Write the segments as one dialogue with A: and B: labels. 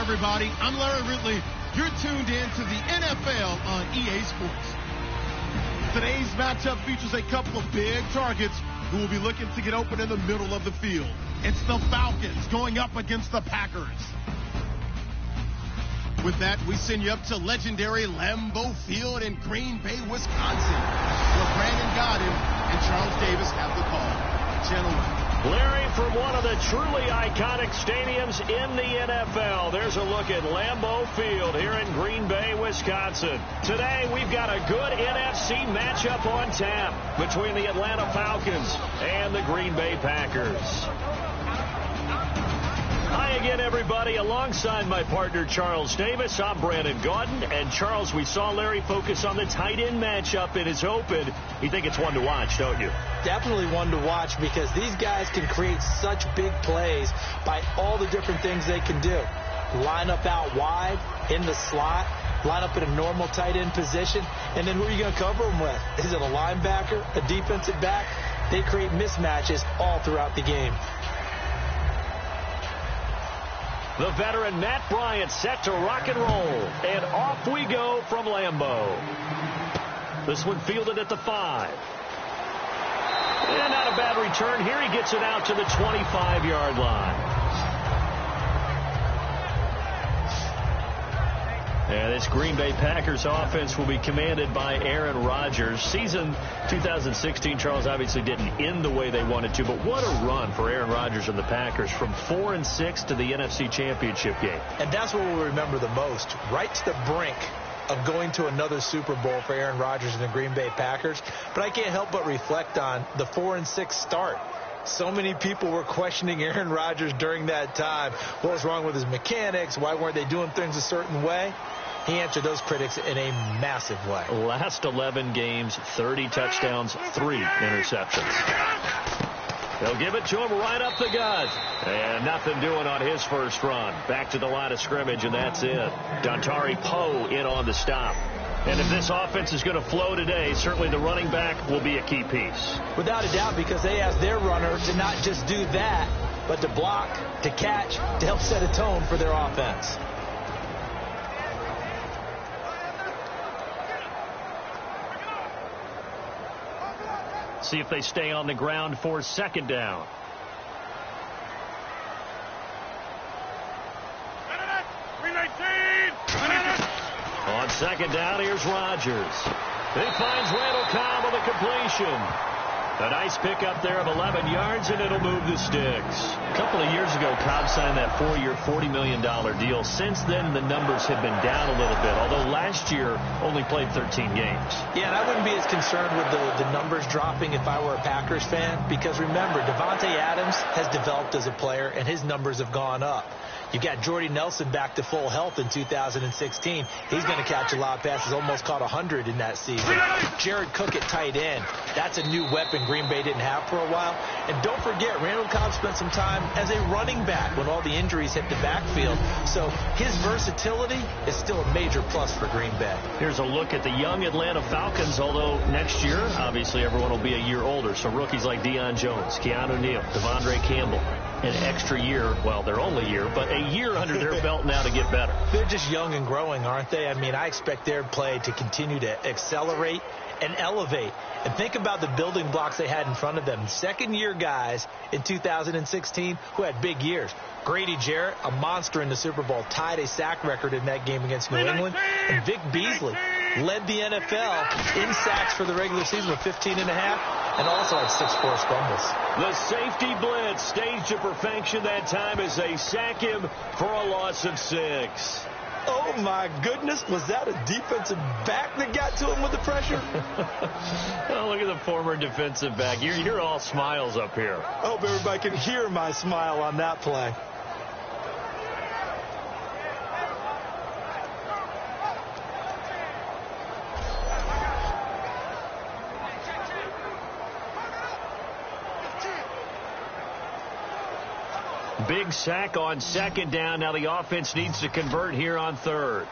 A: everybody. I'm Larry Ridley. You're tuned in to the NFL on EA Sports. Today's matchup features a couple of big targets who will be looking to get open in the middle of the field. It's the Falcons going up against the Packers. With that, we send you up to legendary Lambeau Field in Green Bay, Wisconsin, where Brandon Godden and Charles Davis have the call. Channel 1.
B: Larry, from one of the truly iconic stadiums in the NFL, there's a look at Lambeau Field here in Green Bay, Wisconsin. Today, we've got a good NFC matchup on tap between the Atlanta Falcons and the Green Bay Packers. Hi again, everybody. Alongside my partner, Charles Davis, I'm Brandon Gaudin. And, Charles, we saw Larry focus on the tight end matchup in his open. You think it's one to watch, don't you?
C: Definitely one to watch because these guys can create such big plays by all the different things they can do. Line up out wide, in the slot, line up in a normal tight end position, and then who are you going to cover them with? Is it a linebacker, a defensive back? They create mismatches all throughout the game.
B: The veteran Matt Bryant set to rock and roll. And off we go from Lambeau. This one fielded at the 5. And not a bad return here. He gets it out to the 25-yard line. And this Green Bay Packers offense will be commanded by Aaron Rodgers. Season 2016, Charles, obviously didn't end the way they wanted to, but what a run for Aaron Rodgers and the Packers from 4-6 to the NFC Championship game.
C: And that's what we'll remember the most, right to the brink of going to another Super Bowl for Aaron Rodgers and the Green Bay Packers. But I can't help but reflect on the 4-6 start. So many people were questioning Aaron Rodgers during that time. What was wrong with his mechanics? Why weren't they doing things a certain way? He answered those critics in a massive way.
B: Last 11 games, 30 touchdowns, 3 interceptions. They'll give it to him right up the gut. And nothing doing on his first run. Back to the line of scrimmage, and that's it. Dontari Poe in on the stop. And if this offense is going to flow today, certainly the running back will be a key piece.
C: Without a doubt, because they asked their runner to not just do that, but to block, to catch, to help set a tone for their offense.
B: See if they stay on the ground for second down. On second down, here's Rodgers. He finds Randall Cobb on the completion. A nice pickup there of 11 yards, and it'll move the sticks. A couple of years ago, Cobb signed that 4-year, $40 million deal. Since then, the numbers have been down a little bit, although last year only played 13 games.
C: Yeah, and I wouldn't be as concerned with the numbers dropping if I were a Packers fan, because remember, Devontae Adams has developed as a player, and his numbers have gone up. You got Jordy Nelson back to full health in 2016. He's going to catch a lot of passes, almost caught 100 in that season. Jared Cook at tight end. That's a new weapon Green Bay didn't have for a while. And don't forget, Randall Cobb spent some time as a running back when all the injuries hit the backfield. So his versatility is still a major plus for Green Bay.
B: Here's a look at the young Atlanta Falcons, although next year, obviously, everyone will be a year older. So rookies like Deion Jones, Keanu Neal, Devondre Campbell, an extra year, well, their only year, but a year under their belt now to get better.
C: They're just young and growing, aren't they? I mean, I expect their play to continue to accelerate and elevate. And think about the building blocks they had in front of them. Second-year guys in 2016 who had big years. Grady Jarrett, a monster in the Super Bowl, tied a sack record in that game against New England. And Vic Beasley led the NFL in sacks for the regular season with 15 and a half, and also had 6 forced fumbles.
B: The safety blitz staged to perfection that time as they sack him for a loss of 6.
C: Oh, my goodness. Was that a defensive back that got to him with the pressure?
B: Oh, look at the former defensive back. You're all smiles up here.
C: I hope everybody can hear my smile on that play.
B: Big sack on second down. Now the offense needs to convert here on third.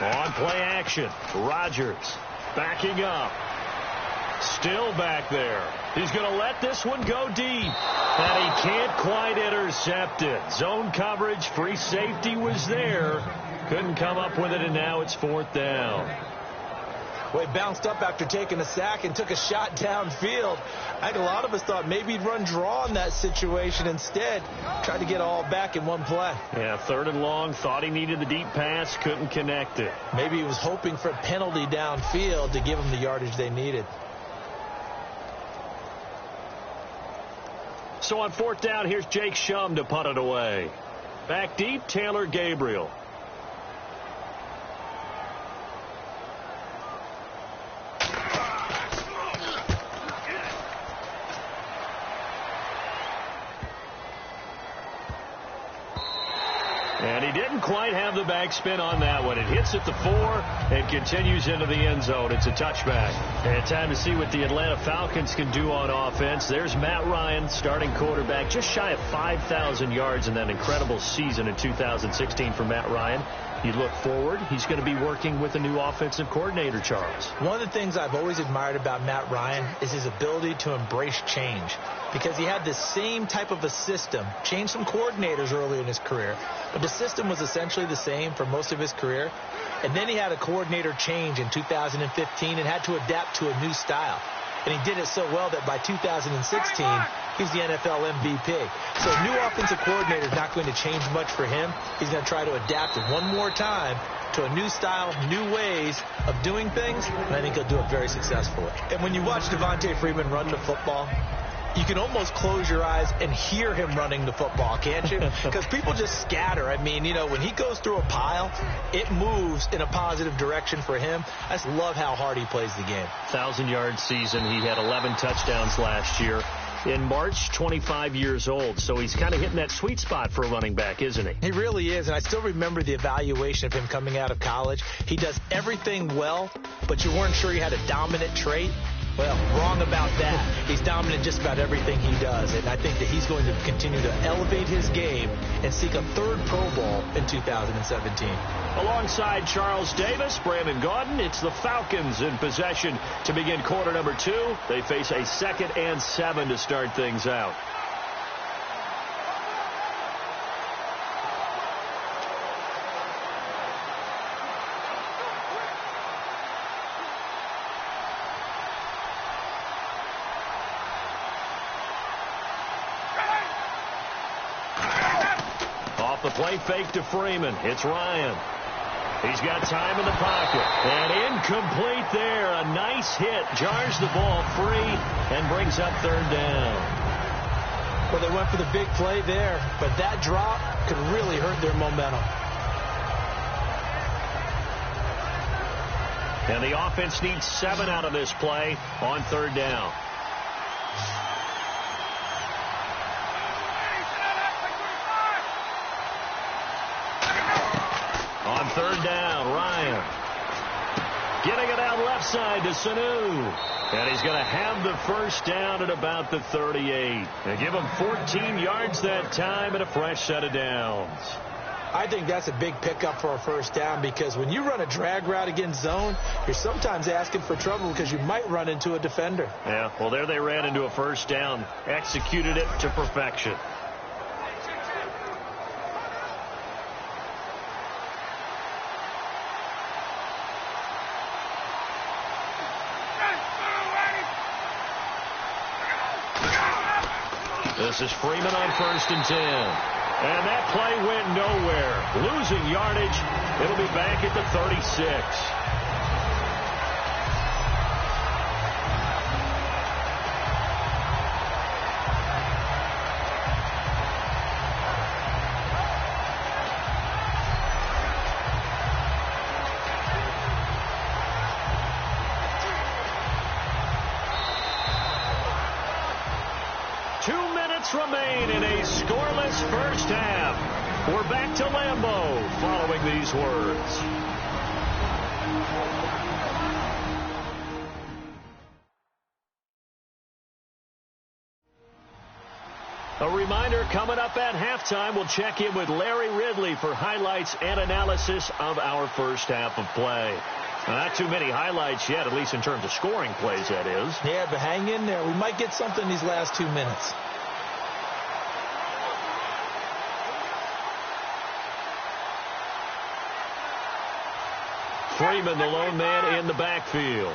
B: On play action, Rodgers backing up. Still back there. He's going to let this one go deep. And he can't quite intercept it. Zone coverage, free safety was there. Couldn't come up with it, and now it's 4th down.
C: Well, he bounced up after taking a sack and took a shot downfield. I think a lot of us thought maybe he'd run draw in that situation. Instead, tried to get all back in one play.
B: Yeah, 3rd and long. Thought he needed the deep pass. Couldn't connect it.
C: Maybe he was hoping for a penalty downfield to give him the yardage they needed.
B: So on 4th down, here's Jake Shum to punt it away. Back deep, Taylor Gabriel. And he didn't quite have the backspin on that one. It hits at the 4 and continues into the end zone. It's a touchback. And time to see what the Atlanta Falcons can do on offense. There's Matt Ryan, starting quarterback, just shy of 5,000 yards in that incredible season in 2016 for Matt Ryan. You look forward, he's going to be working with a new offensive coordinator, Charles.
C: One of the things I've always admired about Matt Ryan is his ability to embrace change, because he had the same type of a system, changed some coordinators early in his career, but the system was essentially the same for most of his career. And then he had a coordinator change in 2015 and had to adapt to a new style. And he did it so well that by 2016, he's the NFL MVP. So a new offensive coordinator is not going to change much for him. He's going to try to adapt it one more time to a new style, new ways of doing things, and I think he'll do it very successfully. And when you watch Devontae Freeman run the football, you can almost close your eyes and hear him running the football, can't you? Because people just scatter. I mean, you know, when he goes through a pile, it moves in a positive direction for him. I just love how hard he plays the game.
B: 1,000-yard season. He had 11 touchdowns last year. In March, 25 years old. So he's kind of hitting that sweet spot for a running back, isn't he?
C: He really is, and I still remember the evaluation of him coming out of college. He does everything well, but you weren't sure he had a dominant trait. Well, wrong about that. He's dominant just about everything he does, and I think that he's going to continue to elevate his game and seek a 3rd Pro Bowl in 2017.
B: Alongside Charles Davis, Brandon Gaudin, it's the Falcons in possession to begin quarter number 2. They face a 2nd and 7 to start things out. The play fake to Freeman. It's Ryan. He's got time in the pocket. And incomplete there. A nice hit. Jars the ball free and brings up 3rd down.
C: Well, they went for the big play there, but that drop could really hurt their momentum.
B: And the offense needs 7 out of this play on 3rd down. On 3rd down, Ryan getting it out left side to Sanu. And he's going to have the 1st down at about the 38. And give him 14 yards that time and a fresh set of downs.
C: I think that's a big pickup for a 1st down, because when you run a drag route against zone, you're sometimes asking for trouble because you might run into a defender.
B: Yeah, well, there they ran into a 1st down. Executed it to perfection. This is Freeman on 1st and 10. And that play went nowhere. Losing yardage. It'll be back at the 36. Remain in a scoreless first half. We're back to Lambeau following these words. A reminder, coming up at halftime, we'll check in with Larry Ridley for highlights and analysis of our first half of play. Not too many highlights yet, at least in terms of scoring plays, that is.
C: Yeah, but hang in there. We might get something these last 2 minutes.
B: Freeman, the lone man in the backfield.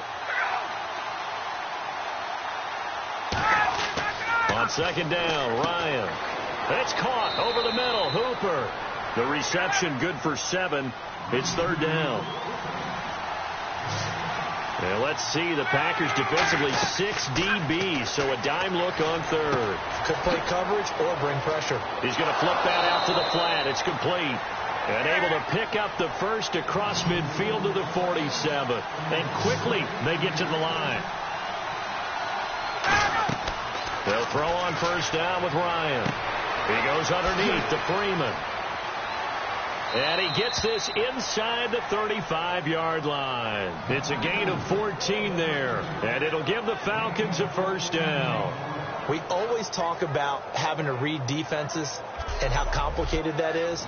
B: On second down, Ryan. It's caught over the middle. Hooper. The reception good for 7. It's third down. Now let's see, the Packers defensively 6 DBs, so a dime look on third.
C: Could play coverage or bring pressure.
B: He's going to flip that out to the flat. It's complete. And able to pick up the first across midfield to the 47. And quickly they get to the line. They'll throw on first down with Ryan. He goes underneath to Freeman. And he gets this inside the 35-yard line. It's a gain of 14 there. And it'll give the Falcons a first down.
C: We always talk about having to read defenses and how complicated that is.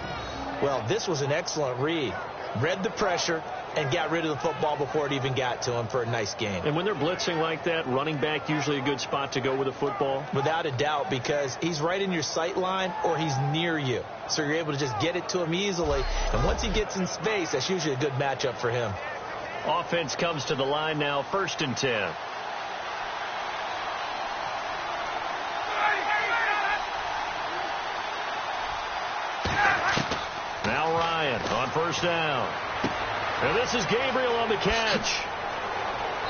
C: Well, this was an excellent read. Read the pressure and got rid of the football before it even got to him for a nice gain.
B: And when they're blitzing like that, running back usually a good spot to go with the football?
C: Without a doubt, because he's right in your sight line or he's near you. So you're able to just get it to him easily. And once he gets in space, that's usually a good matchup for him.
B: Offense comes to the line now, 1st and 10. Now Ryan on first down. And this is Gabriel on the catch.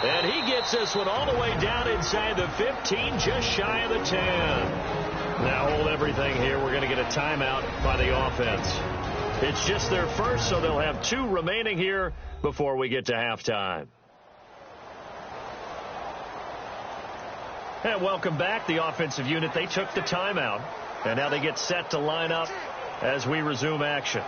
B: And he gets this one all the way down inside the 15, just shy of the 10. Now hold everything here. We're going to get a timeout by the offense. It's just their first, so they'll have 2 remaining here before we get to halftime. And welcome back, the offensive unit. They took the timeout, and now they get set to line up as we resume action.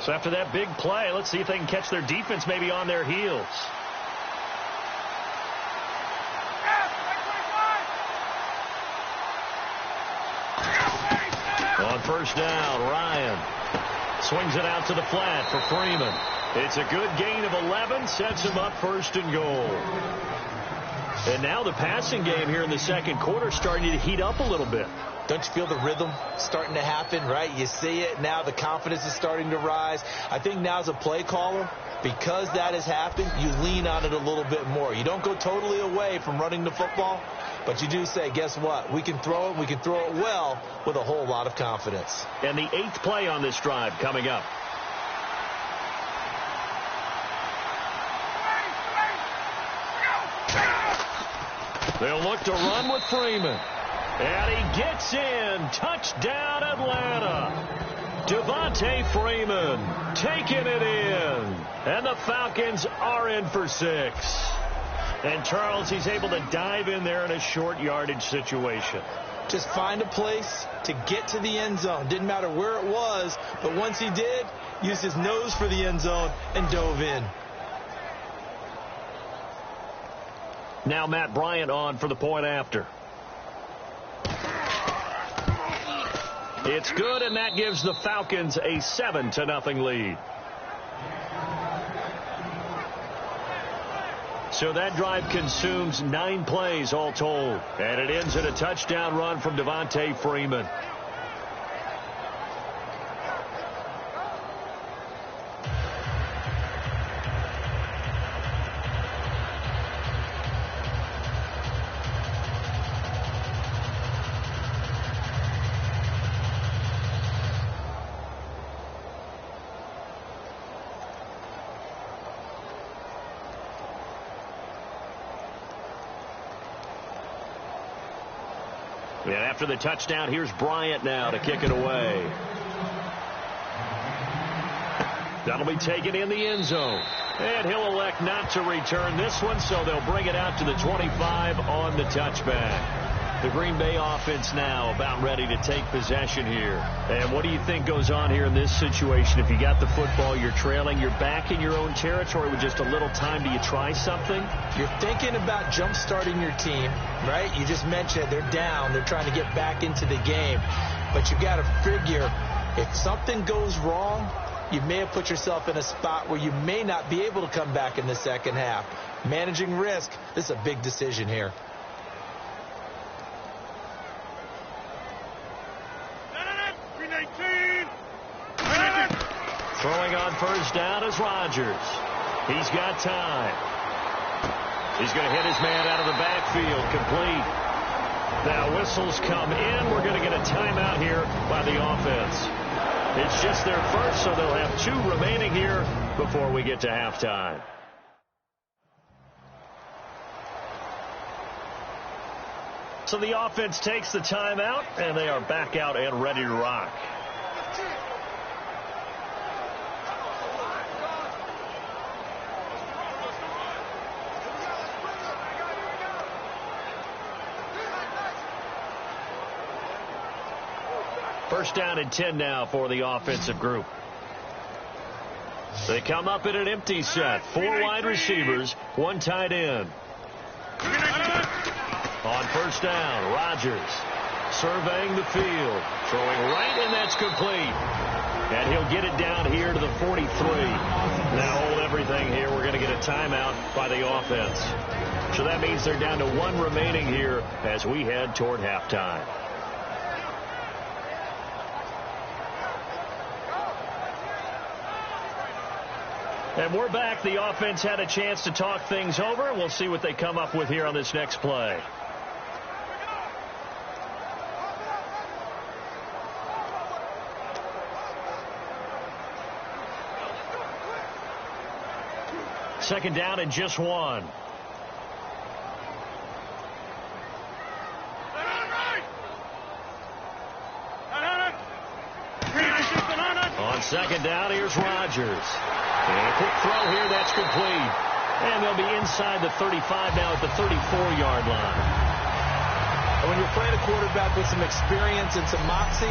B: So after that big play, let's see if they can catch their defense maybe on their heels. On first down, Ryan swings it out to the flat for Freeman. It's a good gain of 11, sets him up 1st and goal. And now the passing game here in the second quarter starting to heat up a little bit.
C: Don't you feel the rhythm starting to happen, right? You see it now. The confidence is starting to rise. I think now as a play caller, because that has happened, you lean on it a little bit more. You don't go totally away from running the football, but you do say, guess what? We can throw it. We can throw it well with a whole lot of confidence.
B: And the 8th play on this drive coming up. They'll look to run with Freeman. And he gets in. Touchdown, Atlanta. Devontae Freeman taking it in. And the Falcons are in for 6. And Charles, he's able to dive in there in a short yardage situation.
C: Just find a place to get to the end zone. Didn't matter where it was, but once he did, used his nose for the end zone and dove in.
B: Now Matt Bryant on for the point after. It's good, and that gives the Falcons a 7-0 lead. So that drive consumes 9 plays all told. And it ends in a touchdown run from Devontae Freeman. And after the touchdown, here's Bryant now to kick it away. That'll be taken in the end zone. And he'll elect not to return this one, so they'll bring it out to the 25 on the touchback. The Green Bay offense now about ready to take possession here. And what do you think goes on here in this situation? If you got the football, you're trailing, you're back in your own territory with just a little time. Do you try something?
C: You're thinking about jump-starting your team, right? You just mentioned it. They're down. They're trying to get back into the game. But you got to figure if something goes wrong, you may have put yourself in a spot where you may not be able to come back in the second half. Managing risk, this is a big decision here.
B: Throwing on first down is Rodgers. He's got time. He's going to hit his man out of the backfield, complete. Now whistles come in. We're going to get a timeout here by the offense. It's just their first, so they'll have 2 remaining here before we get to halftime. So the offense takes the timeout, and they are back out and ready to rock. First down and 10 now for the offensive group. They come up in an empty set. 4 wide receivers, 1 tight end. On first down, Rodgers surveying the field, throwing right, and that's complete. And he'll get it down here to the 43. Now hold everything here. We're going to get a timeout by the offense. So that means they're down to 1 remaining here as we head toward halftime. And we're back. The offense had a chance to talk things over. We'll see what they come up with here on this next play. Second down and just 1. On second down, here's Rodgers. And a quick throw here, that's complete. And they'll be inside the 35 now at the 34-yard line.
C: And when you're playing a quarterback with some experience and some moxie,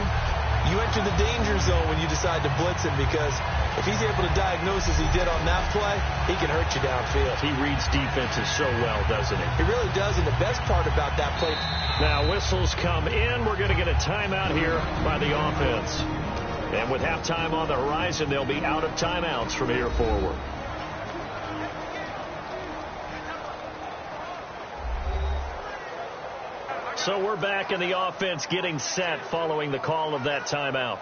C: you enter the danger zone when you decide to blitz him, because if he's able to diagnose as he did on that play, he can hurt you downfield.
B: He reads defenses so well, doesn't he?
C: He really does, and the best part about that play.
B: Now whistles come in. We're going to get a timeout here by the offense. And with halftime on the horizon, they'll be out of timeouts from here forward. So we're back in the offense getting set following the call of that timeout.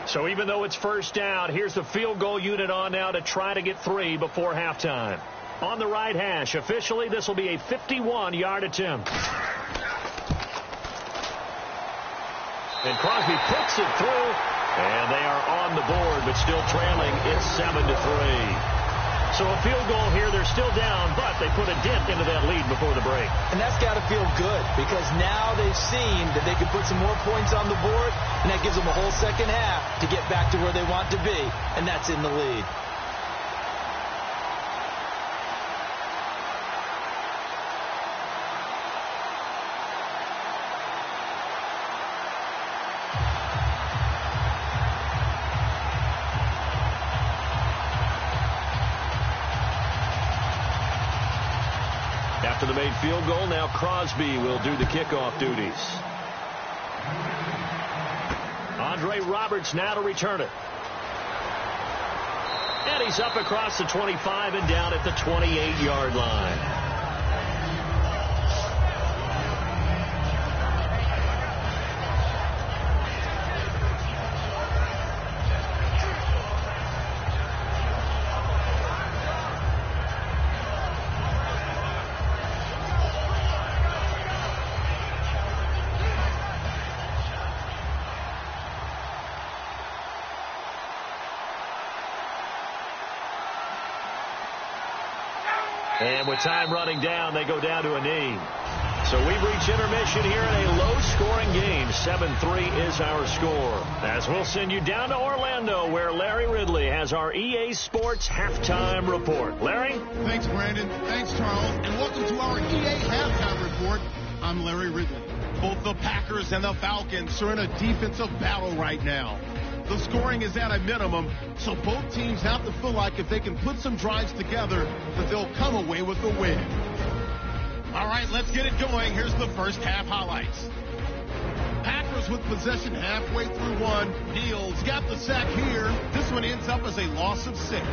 B: So even though it's first down, here's the field goal unit on now to try to get 3 before halftime. On the right hash, officially, this will be a 51-yard attempt. And Crosby puts it through, and they are on the board, but still trailing. It's 7-3. So a field goal here. They're still down, but they put a dent into that lead before the break.
C: And that's got to feel good, because now they've seen that they can put some more points on the board, and that gives them a whole second half to get back to where they want to be, and that's in the lead.
B: After the made field goal, now Crosby will do the kickoff duties. Andre Roberts now to return it. And he's up across the 25 and down at the 28-yard line. And with time running down, they go down to a knee. So we've reached intermission here in a low-scoring game. 7-3 is our score. As we'll send you down to Orlando, where Larry Ridley has our EA Sports Halftime Report. Larry?
A: Thanks, Brandon. Thanks, Charles. And welcome to our EA Halftime Report. I'm Larry Ridley. Both the Packers and the Falcons are in a defensive battle right now. The scoring is at a minimum, so both teams have to feel like if they can put some drives together, that they'll come away with a win. All right, let's get it going. Here's the first half highlights. Packers with possession halfway through one. Neal's got the sack here. This one ends up as a loss of 6.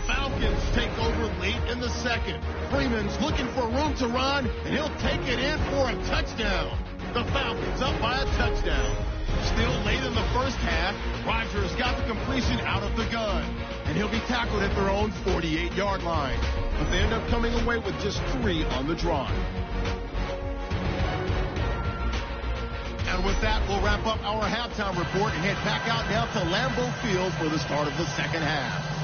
A: Falcons take over late in the second. Freeman's looking for room to run, and he'll take it in for a touchdown. The Falcons up by a touchdown. Still late in the first half, Rodgers got the completion out of the gun, and he'll be tackled at their own 48-yard line. But they end up coming away with just 3 on the drive. And with that, we'll wrap up our halftime report and head back out now to Lambeau Field for the start of the second half.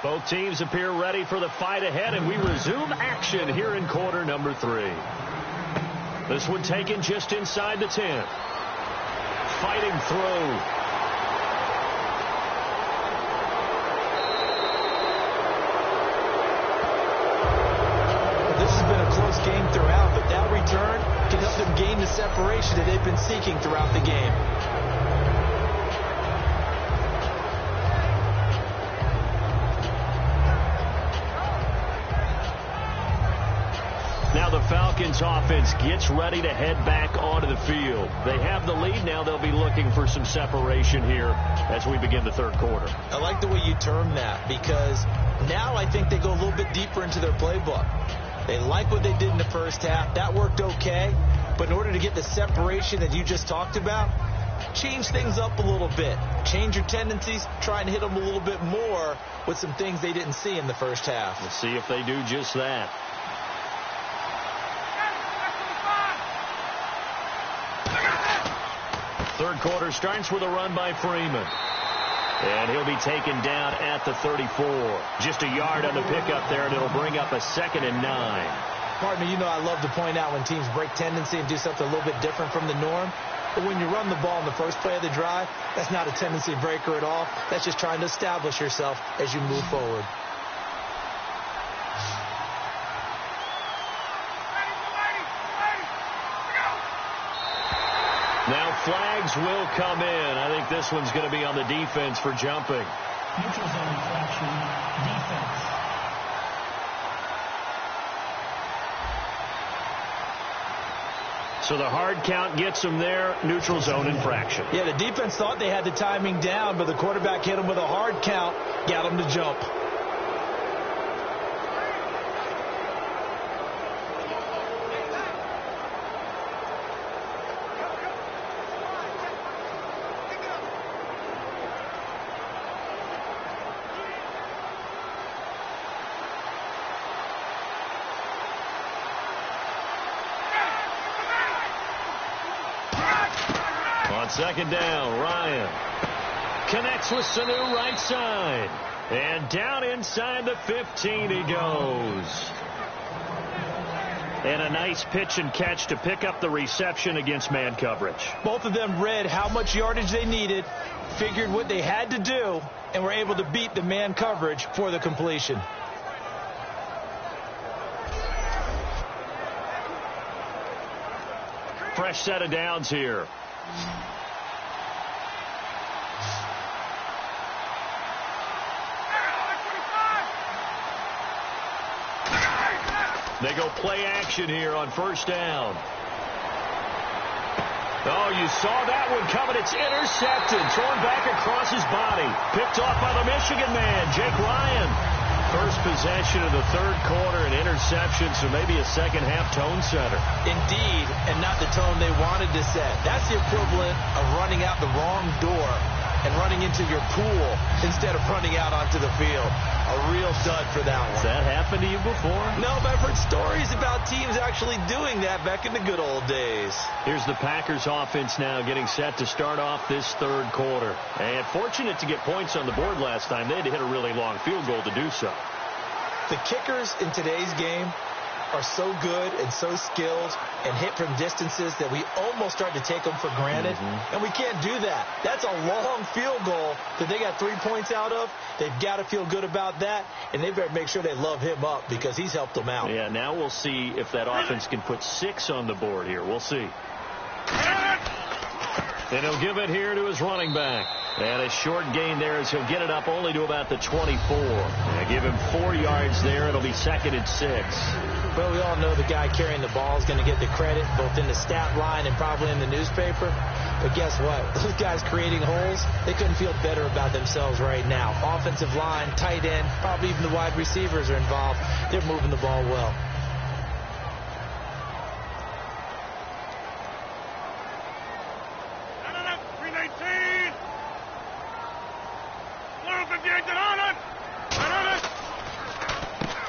B: Both teams appear ready for the fight ahead, and we resume action here in quarter number 3. This one taken just inside the 10. Fighting through.
C: This has been a close game throughout, but that return can help them gain the separation that they've been seeking throughout the game.
B: Now the Falcons offense gets ready to head back onto the field. They have the lead. Now they'll be looking for some separation here as we begin the third quarter.
C: I like the way you term that, because now I think they go a little bit deeper into their playbook. They like what they did in the first half. That worked okay. But in order to get the separation that you just talked about, change things up a little bit. Change your tendencies. Try and hit them a little bit more with some things they didn't see in the first half.
B: Let's see if they do just that. Third quarter starts with a run by Freeman. And he'll be taken down at the 34. Just a yard on the pickup there, and it'll bring up a 2nd and 9.
C: Partner, you know I love to point out when teams break tendency and do something a little bit different from the norm. But when you run the ball in the first play of the drive, that's not a tendency breaker at all. That's just trying to establish yourself as you move forward.
B: Now flags will come in. I think this one's going to be on the defense for jumping.
D: Neutral zone infraction, defense.
B: So the hard count gets them there. Neutral zone infraction.
C: Yeah, the defense thought they had the timing down, but the quarterback hit them with a hard count, got them to jump.
B: On second down, Ryan connects with Sanu right side. And down inside the 15 he goes. And a nice pitch and catch to pick up the reception against man coverage.
C: Both of them read how much yardage they needed, figured what they had to do, and were able to beat the man coverage for the completion.
B: Fresh set of downs here. They go play action here on first down. Oh, you saw that one coming. It's intercepted. Thrown back across his body. Picked off by the Michigan man, Jake Ryan. First possession of the third quarter, an interception, so maybe a second-half tone setter.
C: Indeed, and not the tone they wanted to set. That's the equivalent of running out the wrong door and running into your pool instead of running out onto the field. A real dud for that one.
B: Has that happened to you before?
C: No, but I've heard stories about teams actually doing that back in the good old days.
B: Here's the Packers offense now getting set to start off this third quarter. And fortunate to get points on the board last time. They had to hit a really long field goal to do so.
C: The kickers in today's game are so good and so skilled and hit from distances that we almost start to take them for granted. And we can't do that. That's a long field goal that they got 3 points out of. They've got to feel good about that, and they better make sure they love him up because he's helped them out.
B: Yeah, now we'll see if that offense can put 6 on the board here. We'll see. And he'll give it here to his running back. And a short gain there as he'll get it up only to about the 24. And give him 4 yards there. It'll be 2nd and 6.
C: Well, we all know the guy carrying the ball is going to get the credit both in the stat line and probably in the newspaper. But guess what? Those guys creating holes, they couldn't feel better about themselves right now. Offensive line, tight end, probably even the wide receivers are involved. They're moving the ball well.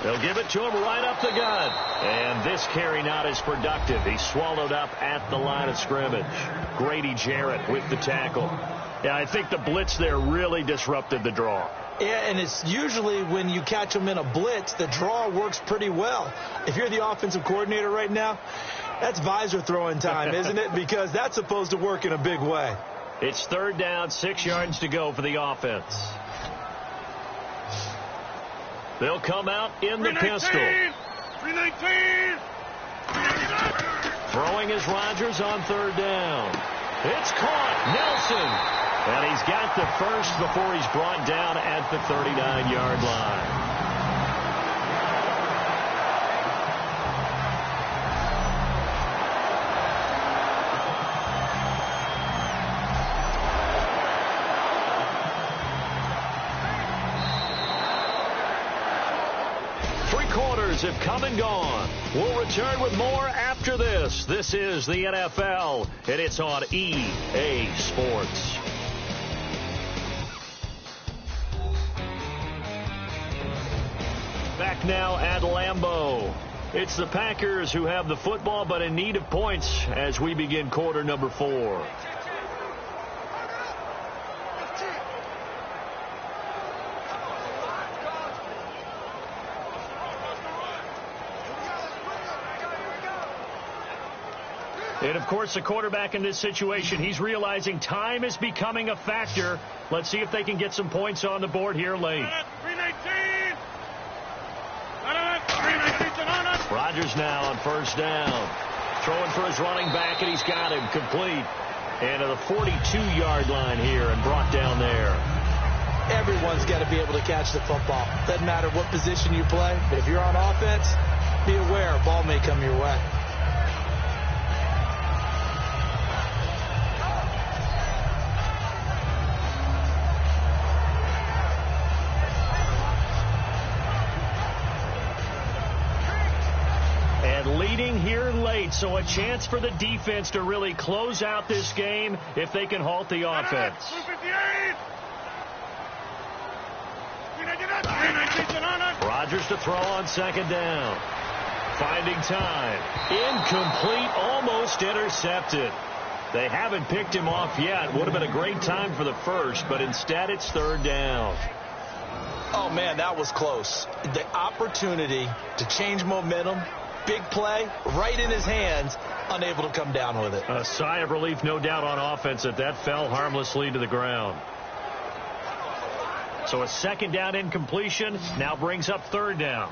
B: They'll give it to him right up the gut. And this carry not as productive. He's swallowed up at the line of scrimmage. Grady Jarrett with the tackle. Yeah, I think the blitz there really disrupted the draw.
C: Yeah, and it's usually when you catch them in a blitz, the draw works pretty well. If you're the offensive coordinator right now, that's visor throwing time, isn't it? Because that's supposed to work in a big way.
B: It's 3rd down, 6 yards to go for the offense. They'll come out in the pistol.
A: 319.
B: Throwing is Rodgers on 3rd down. It's caught. Nelson. And he's got the first before he's brought down at the 39-yard line. Have come and gone. We'll return with more after this. This is the NFL, and it's on EA Sports. Back now at Lambeau. It's the Packers who have the football, but in need of points as we begin quarter number 4. And, of course, the quarterback in this situation, he's realizing time is becoming a factor. Let's see if they can get some points on the board here late.
A: 319.
B: Rodgers now on 1st down. Throwing for his running back, and he's got him complete. And to the 42-yard line here and brought down there.
C: Everyone's got to be able to catch the football. Doesn't matter what position you play, but if you're on offense, be aware a ball may come your way.
B: Leading here late, so a chance for the defense to really close out this game if they can halt the offense. Rodgers to throw on 2nd down. Finding time. Incomplete, almost intercepted. They haven't picked him off yet. Would have been a great time for the first, but instead it's 3rd down.
C: Oh, man, that was close. The opportunity to change momentum, big play, right in his hands, unable to come down with it.
B: A sigh of relief, no doubt, on offense that fell harmlessly to the ground. So a 2nd down incompletion now brings up 3rd down.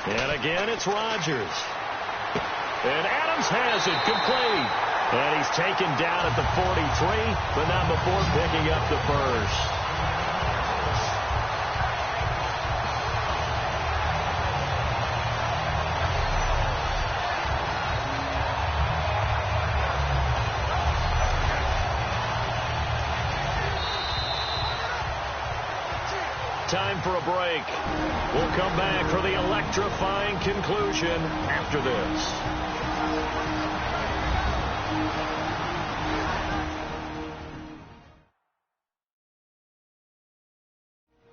B: And again, it's Rodgers. And Adams has it complete. And he's taken down at the 43, but not before picking up the first. Time for a break. We'll come back for the electrifying conclusion after this.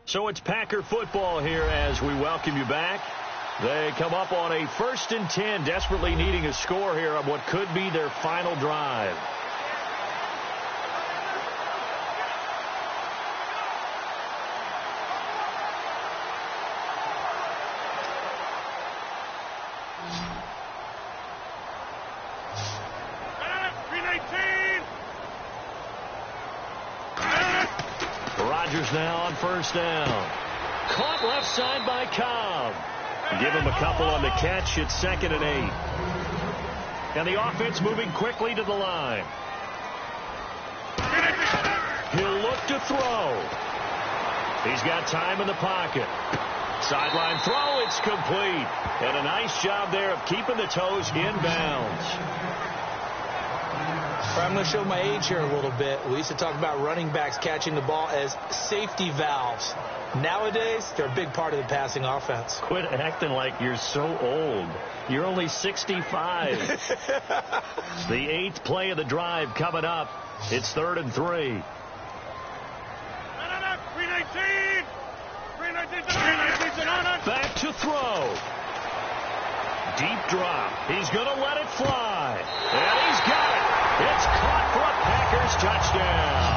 B: So it's Packer football here as we welcome you back. They come up on a 1st and 10, desperately needing a score here on what could be their final drive. Rodgers now on 1st down. Caught left side by Cobb. Give him a couple on the catch. It's 2nd and 8. And the offense moving quickly to the line. He'll look to throw. He's got time in the pocket. Sideline throw. It's complete. And a nice job there of keeping the toes in bounds.
C: I'm going to show my age here a little bit. We used to talk about running backs catching the ball as safety valves. Nowadays, they're a big part of the passing offense.
B: Quit acting like you're so old. You're only 65. The 8th play of the drive coming up. It's 3rd and 3. Back to throw. Deep drop. He's going to let it fly. And he's got it. It's caught for a Packers touchdown.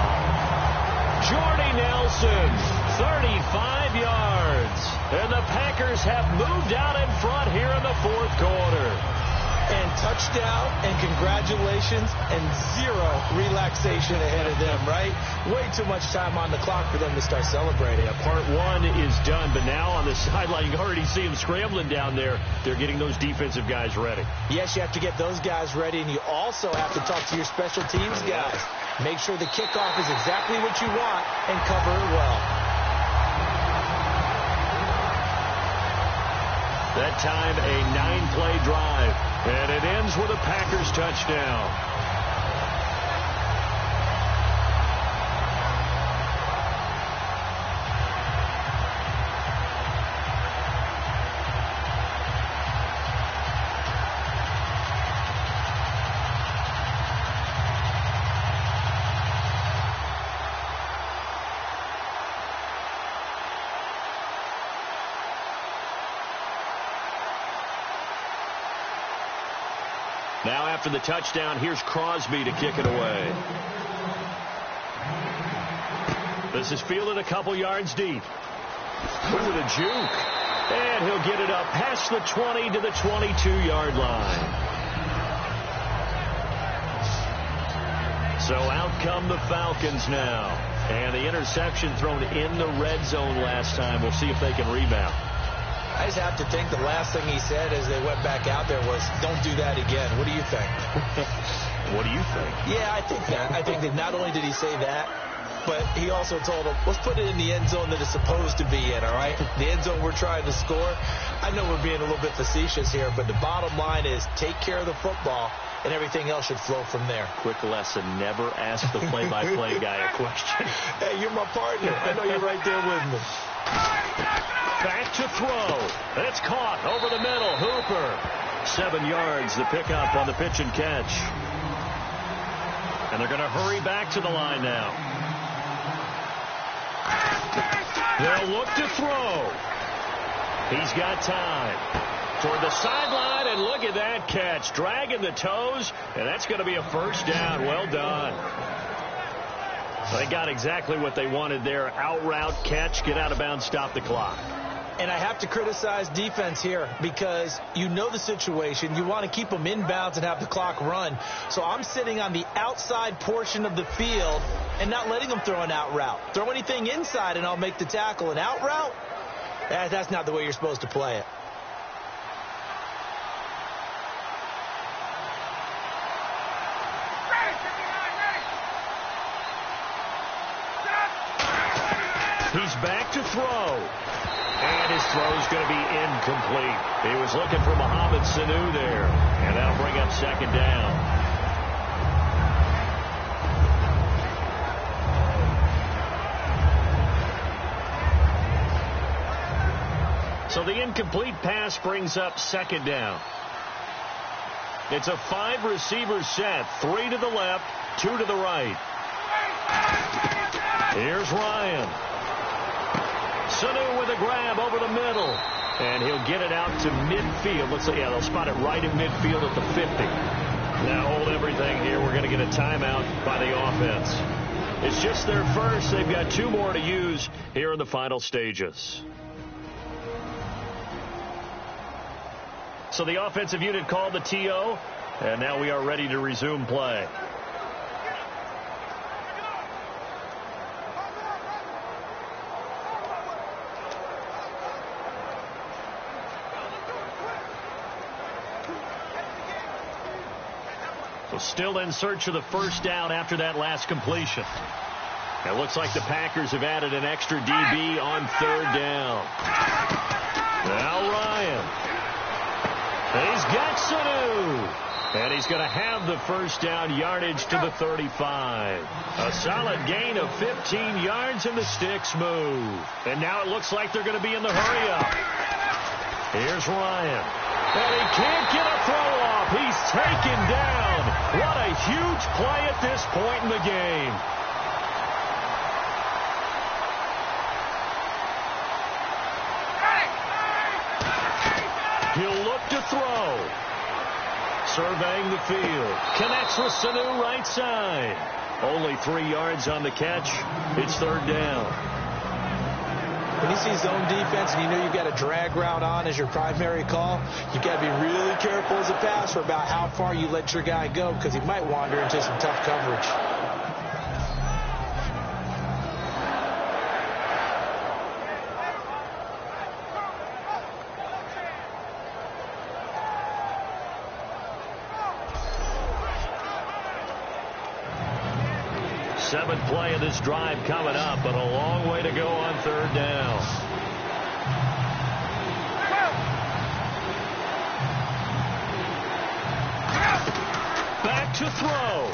B: Jordy Nelson, 35 yards. And the Packers have moved out in front here in the 4th quarter.
C: And touchdown and congratulations and zero relaxation ahead of them, right? Way too much time on the clock for them to start celebrating.
B: Yeah, part 1 is done, but now on the sideline, you can already see them scrambling down there. They're getting those defensive guys ready.
C: Yes, you have to get those guys ready, and you also have to talk to your special teams guys. Make sure the kickoff is exactly what you want and cover it well.
B: That time, a 9-play drive, and it ends with a Packers touchdown. Now after the touchdown, here's Crosby to kick it away. This is fielded a couple yards deep. With a juke. And he'll get it up past the 20 to the 22-yard line. So out come the Falcons now. And the interception thrown in the red zone last time. We'll see if they can rebound.
C: I just have to think the last thing he said as they went back out there was, don't do that again. What do you think?
B: What do you think?
C: Yeah, I think that. I think that not only did he say that, but he also told them, let's put it in the end zone that it's supposed to be in, all right? The end zone we're trying to score. I know we're being a little bit facetious here, but the bottom line is take care of the football, and everything else should flow from there.
B: Quick lesson, never ask the play-by-play guy a question.
C: Hey, you're my partner. I know you're right there with me.
B: Back to throw. And it's caught over the middle. Hooper. 7 yards, the pickup on the pitch and catch. And they're going to hurry back to the line now. They'll look to throw. He's got time. Toward the sideline, and look at that catch. Dragging the toes, and that's going to be a 1st down. Well done. They got exactly what they wanted there. Out route, catch, get out of bounds, stop the clock.
C: And I have to criticize defense here because you know the situation. You want to keep them inbounds and have the clock run. So I'm sitting on the outside portion of the field and not letting them throw an out route. Throw anything inside and I'll make the tackle. An out route? That's not the way you're supposed to play it.
B: throw. And his throw's going to be incomplete. He was looking for Mohamed Sanu there. And that'll bring up second down. So the incomplete pass brings up second down. It's a 5-receiver set. 3 to the left, 2 to the right. Here's Ryan. Sanu with a grab over the middle. And he'll get it out to midfield. Looks like, yeah, they'll spot it right in midfield at the 50. Now hold everything here. We're going to get a timeout by the offense. It's just their first. They've got 2 more to use here in the final stages. So the offensive unit called the TO, and now we are ready to resume play. So still in search of the first down after that last completion. It looks like the Packers have added an extra DB on third down. Now Ryan. He's got Sanu. And he's going to have the first down yardage to the 35. A solid gain of 15 yards, and the sticks move. And now it looks like they're going to be in the hurry-up. Here's Ryan. And he can't get a throw off. He's taken down. What a huge play at this point in the game. He'll look to throw. Surveying the field. Connects with Sanu right side. Only 3 yards on the catch. It's third down.
C: When you see zone defense and you know you've got a drag route on as your primary call, you've got to be really careful as a passer about how far you let your guy go, because he might wander into some tough coverage.
B: Seventh play of this drive coming up, but a long way to go on third down. Back to throw.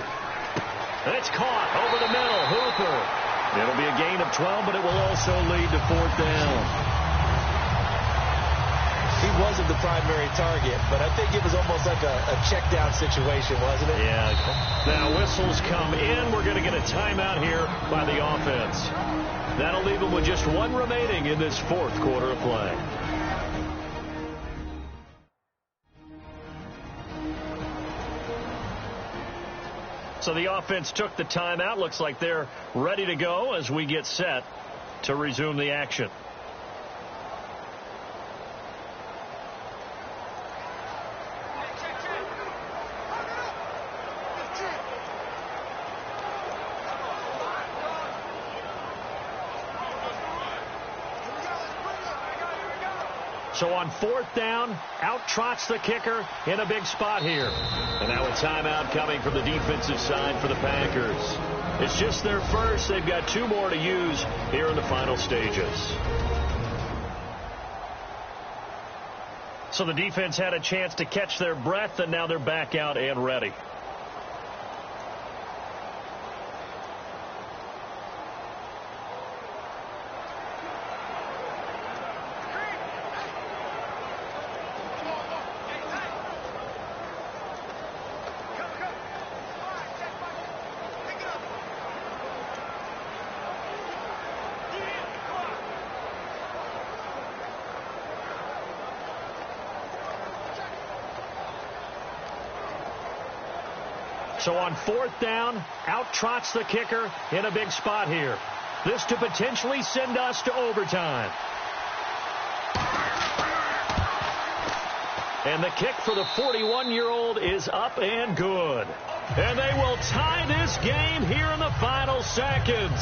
B: It's caught over the middle. Hooper. It'll be a gain of 12, but it will also lead to fourth down.
C: He wasn't the primary target, but I think it was almost like a check down situation, wasn't it?
B: Yeah. Now whistles come in. We're going to get a timeout here by the offense. That'll leave them with just 1 remaining in this fourth quarter of play. So the offense took the timeout. Looks like they're ready to go as we get set to resume the action. So on fourth down, out trots the kicker in a big spot here. And now a timeout coming from the defensive side for the Packers. It's just their first. They've got 2 more to use here in the final stages. So the defense had a chance to catch their breath, and now they're back out and ready. So on fourth down, out trots the kicker in a big spot here. This to potentially send us to overtime. And the kick for the 41-year-old is up and good. And they will tie this game here in the final seconds.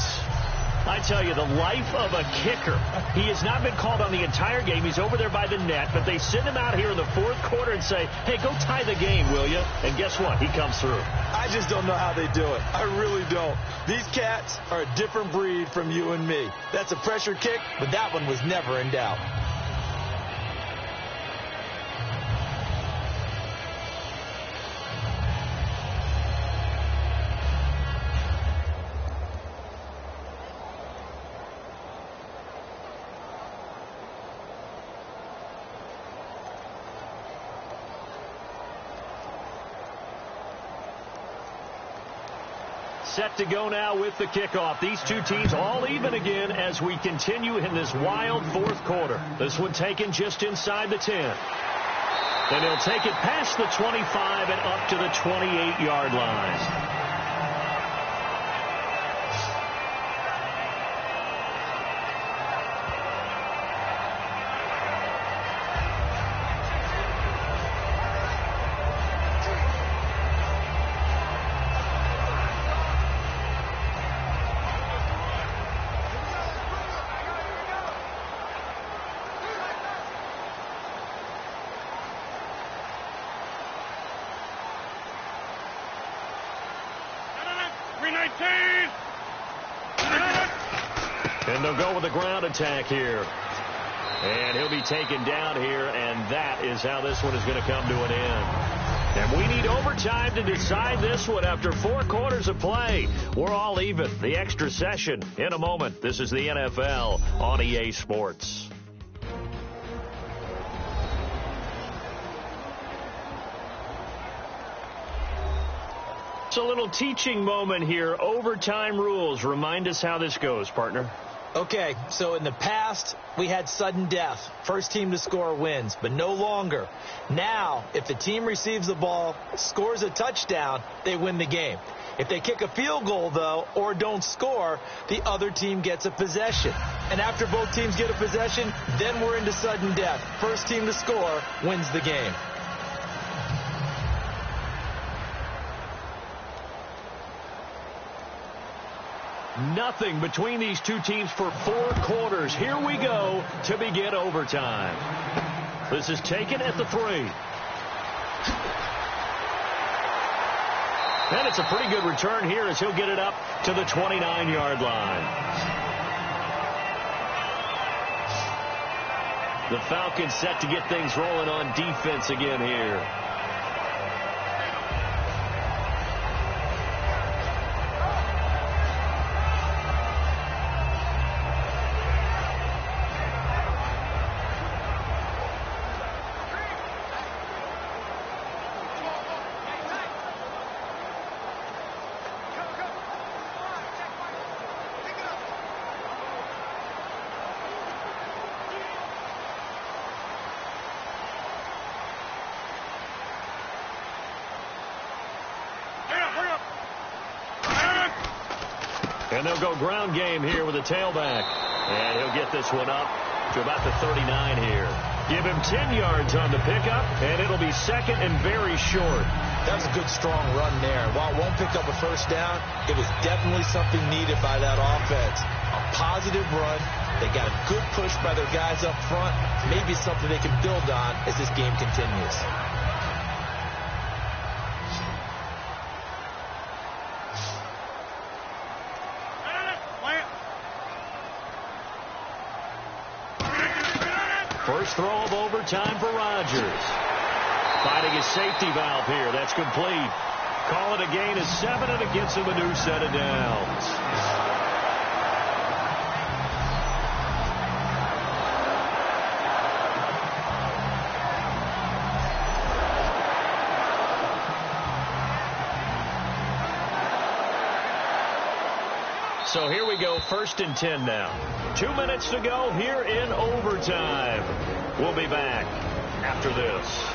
B: I tell you, the life of a kicker. He has not been called on the entire game. He's over there by the net, but they send him out here in the fourth quarter and say, hey, go tie the game, will you? And guess what? He comes through.
C: I just don't know how they do it. I really don't. These cats are a different breed from you and me. That's a pressure kick, but that one was never in doubt.
B: Set to go now with the kickoff. These two teams all even again as we continue in this wild fourth quarter. This one taken just inside the 10. And he'll take it past the 25 and up to the 28-yard line. And they'll go with a ground attack here. And he'll be taken down here, and that is how this one is going to come to an end. And we need overtime to decide this one after 4 quarters of play. We're all even. The extra session in a moment. This is the NFL on EA Sports. It's a little teaching moment here. Overtime rules. Remind us how this goes, partner.
C: Okay, so in the past, we had sudden death. First team to score wins, but no longer. Now, if the team receives the ball, scores a touchdown, they win the game. If they kick a field goal, though, or don't score, the other team gets a possession. And after both teams get a possession, then we're into sudden death. First team to score wins the game.
B: Nothing between these two teams for 4 quarters. Here we go to begin overtime. This is taken at the 3. And it's a pretty good return here as he'll get it up to the 29-yard line. The Falcons set to get things rolling on defense again here. And they'll go ground game here with a tailback. And he'll get this one up to about the 39 here. Give him 10 yards on the pickup, and it'll be second and very short.
C: That was a good, strong run there. While it won't pick up a first down, it was definitely something needed by that offense. A positive run. They got a good push by their guys up front. Maybe something they can build on as this game continues.
B: First throw of overtime for Rodgers. Finding his safety valve here. That's complete. Call it a gain of 7, and it gets him a new set of downs. So here we go, 1st and 10 now. 2 minutes to go here in overtime. We'll be back after this.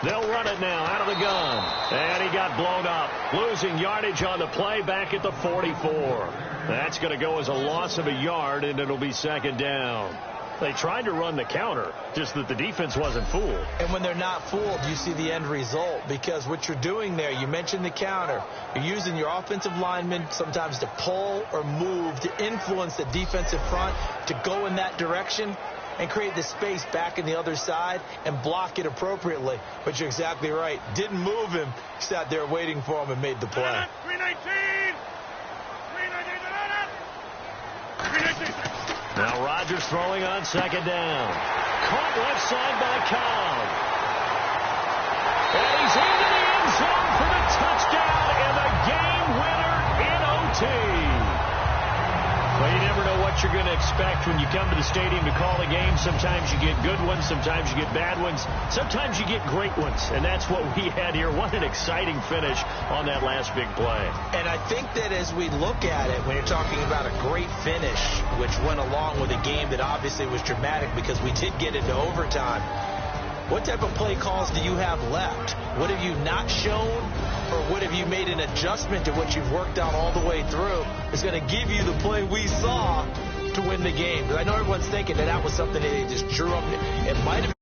B: They'll run it now out of the gun. And he got blown up. Losing yardage on the play back at the 44. That's going to go as a loss of a yard, and it'll be second down. They tried to run the counter, just that the defense wasn't fooled.
C: And when they're not fooled, you see the end result, because what you're doing there, you mentioned the counter. You're using your offensive linemen sometimes to pull or move to influence the defensive front to go in that direction and create the space back in the other side and block it appropriately. But you're exactly right. Didn't move him. Sat there waiting for him and made the play.
A: 319.
B: Now Rodgers throwing on second down. Caught left side by Cobb. And he's into the end zone for the touchdown and the game winner in OT. Well, you never know what you're going to expect when you come to the stadium to call a game. Sometimes you get good ones. Sometimes you get bad ones. Sometimes you get great ones. And that's what we had here. What an exciting finish on that last big play.
C: And I think that as we look at it, when you're talking about a great finish, which went along with a game that obviously was dramatic because we did get into overtime, what type of play calls do you have left? What have you not shown, or what have you made an adjustment to what you've worked out all the way through is going to give you the play we saw to win the game? Because I know everyone's thinking that was something that they just drew up. It might have